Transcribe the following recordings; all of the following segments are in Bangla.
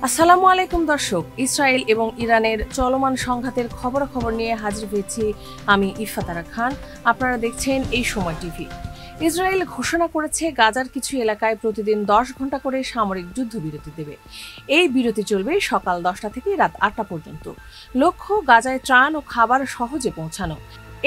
আসসালামু আলাইকুম দর্শক, ইসরায়েল এবং ইরানের চলমান সংঘাতের খবরাখবর নিয়ে হাজির হয়েছি আমি ইফাতারা খান। আপনারা দেখছেন এই সময় টিভি। ইসরায়েল ঘোষণা করেছে গাজার কিছু এলাকায় প্রতিদিন 10 ঘন্টা করে সামরিক যুদ্ধবিরতি দেবে। এই বিরতি চলবে সকাল 10টা থেকে রাত 8টা পর্যন্ত। লক্ষ্য গাজায় ত্রাণ ও খাবার সহজে পৌঁছানো।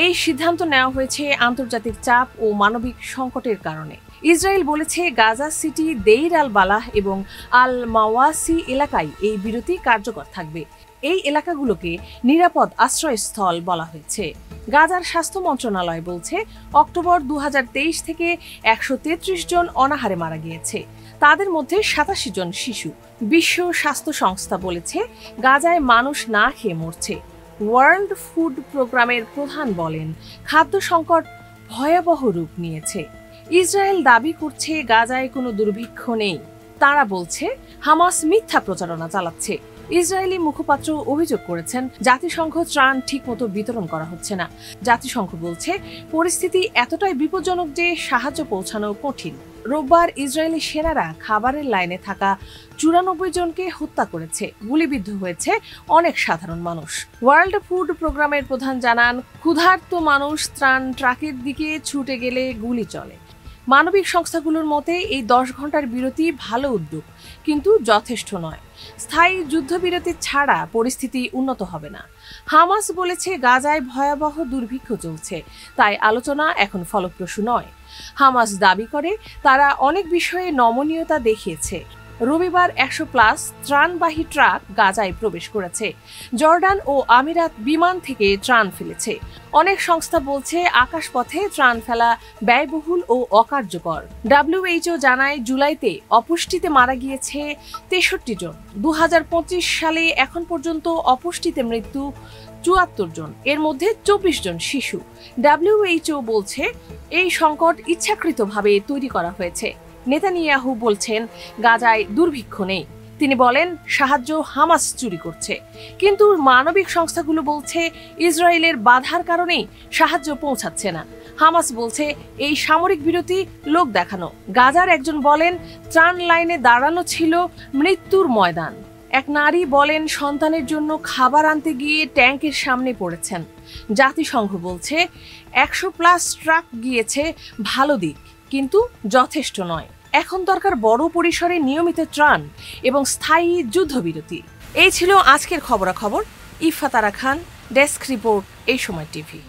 এই সিদ্ধান্ত নেওয়া হয়েছে আন্তর্জাতিক চাপ ও মানবিক সংকটের কারণে। ইসরায়েল বলেছে গাজা সিটি, দেইর আল বালাহ এবং আল মাওয়াসি এলাকায় এই বিরতি কার্যকর থাকবে। এই এলাকাগুলোকে নিরাপদ আশ্রয়স্থল বলা হয়েছে। গাজার স্বাস্থ্য মন্ত্রণালয় বলছে অক্টোবর 2023 থেকে 133 জন অনাহারে মারা গিয়েছে, তাদের মধ্যে 87 জন শিশু। বিশ্ব স্বাস্থ্য সংস্থা বলেছে গাজায় মানুষ না খেয়ে মরছে। ওয়ার্ল্ড ফুড প্রোগ্রামের প্রধান বলেন খাদ্য সংকট ভয়াবহ রূপ নিয়েছে। ইসরায়েল দাবি করছে গাজায় কোনো দুর্ভিক্ষ নেই। তারা বলছে হামাস মিথ্যা প্রচারণা চালাচ্ছে। ইসরায়েলি মুখপাত্র অভিযোগ করেছেন জাতিসংঘ ত্রাণ ঠিকমতো বিতরণ করা হচ্ছে না। জাতিসংঘ বলছে পরিস্থিতি এতটাই বিপজ্জনক যে সাহায্য পৌঁছানো কঠিন। রোববার ইসরায়েলি সেনারা খাবারের লাইনে থাকা 94 জনকে হত্যা করেছে। গুলিবিদ্ধ হয়েছে অনেক সাধারণ মানুষ। ওয়ার্ল্ড ফুড প্রোগ্রামের প্রধান জানান ক্ষুধার্ত মানুষ ত্রাণ ট্রাকের দিকে ছুটে গেলে গুলি চলে। মানবিক সংস্থাগুলোর মতে এই 10 ঘন্টার বিরতি ভালো উদ্যোগ, কিন্তু যথেষ্ট নয়। স্থায়ী যুদ্ধবিরতি ছাড়া পরিস্থিতি উন্নত হবে না। হামাস বলেছে গাজায় ভয়াবহ দুর্ভিক্ষ চলছে, তাই আলোচনা এখন ফলপ্রসূ নয়। হামাস দাবি করে তারা অনেক বিষয়ে নমনীয়তা দেখিয়েছে। রবিবার 100+ ত্রাণবাহী ট্রাক গাজায় প্রবেশ করেছে। জর্ডান ও আমিরাত বিমান থেকে ত্রাণ ফেলেছে। অনেক সংস্থা বলছে আকাশপথে ত্রাণ ফেলা ব্যয়বহুল ও অকার্যকর। WHO জানায় জুলাইতে অপুষ্টিতে মারা গিয়েছে 63 জন। 2025 সালে এখন পর্যন্ত অপুষ্টিতে মৃত্যু 74 জন, এর মধ্যে 24 জন শিশু। WHO বলছে এই সংকট ইচ্ছাকৃতভাবে তৈরি করা হয়েছে। নেতানিয়াহু বলছেন গাজায় দুর্ভিক্ষ নেই। তিনি বলেন সাহায্য হামাস চুরি করছে। কিন্তু মানবিক সংস্থাগুলো বলছে ইসরায়েলের বাধার কারণেই সাহায্য পৌঁছাচ্ছে না। হামাস বলছে এই সামরিক বিরতি লোক দেখানো। গাজার একজন বলেন ত্রাণ লাইনে দাঁড়ানো ছিল মৃত্যুর ময়দান। এক নারী বলেন সন্তানের জন্য খাবার আনতে গিয়ে ট্যাঙ্কের সামনে পড়েছেন। জাতিসংঘ বলছে 100+ ট্রাক গিয়েছে, ভালো দিক, কিন্তু যথেষ্ট নয়। এখন দরকার বড় পরিসরে নিয়মিত ত্রাণ এবং স্থায়ী যুদ্ধবিরতি। এই ছিল আজকের খবরাখবর। ইফাতারা খান, ডেস্ক রিপোর্ট, এই সময় টিভি।